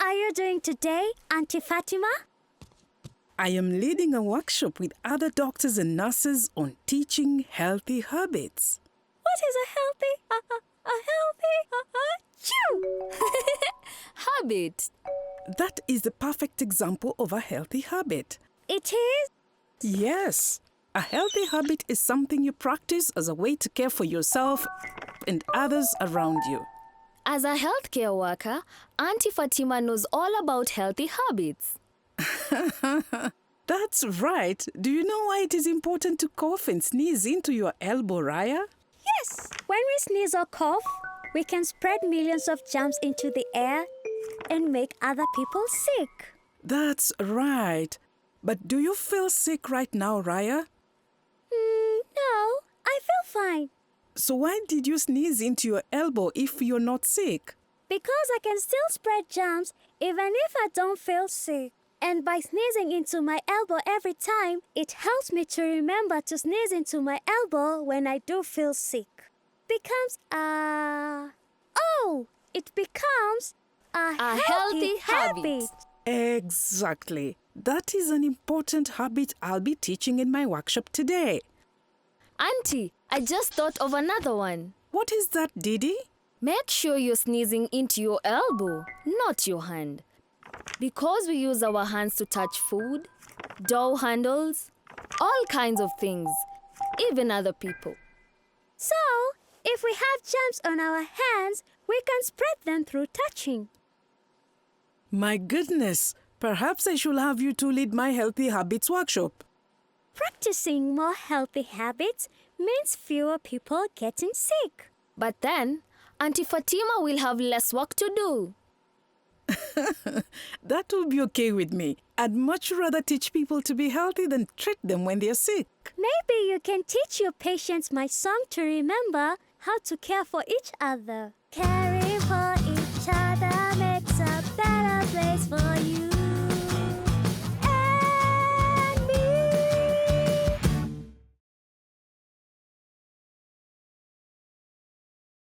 are you doing today, Auntie Fatima? I am leading a workshop with other doctors and nurses on teaching healthy habits. What is a Habit. That is the perfect example of a healthy habit. It is? Yes, a healthy habit is something you practice as a way to care for yourself and others around you. As a healthcare worker, Auntie Fatima knows all about healthy habits. That's right. Do you know why it is important to cough and sneeze into your elbow, Raya? Yes. When we sneeze or cough, we can spread millions of germs into the air and make other people sick. That's right. But do you feel sick right now, Raya? No, I feel fine. So why did you sneeze into your elbow if you're not sick? Because I can still spread germs even if I don't feel sick. And by sneezing into my elbow every time, it helps me to remember to sneeze into my elbow when I do feel sick. It becomes a healthy habit. Exactly. That is an important habit I'll be teaching in my workshop today. Auntie, I just thought of another one. What is that, Didi? Make sure you're sneezing into your elbow, not your hand. Because we use our hands to touch food, door handles, all kinds of things, even other people. So, if we have germs on our hands, we can spread them through touching. My goodness, perhaps I should have you two lead my healthy habits workshop. Practicing more healthy habits means fewer people getting sick. But then, Auntie Fatima will have less work to do. That will be okay with me. I'd much rather teach people to be healthy than treat them when they're sick. Maybe you can teach your patients my song to remember how to care for each other. Caring for each other makes a better place for you.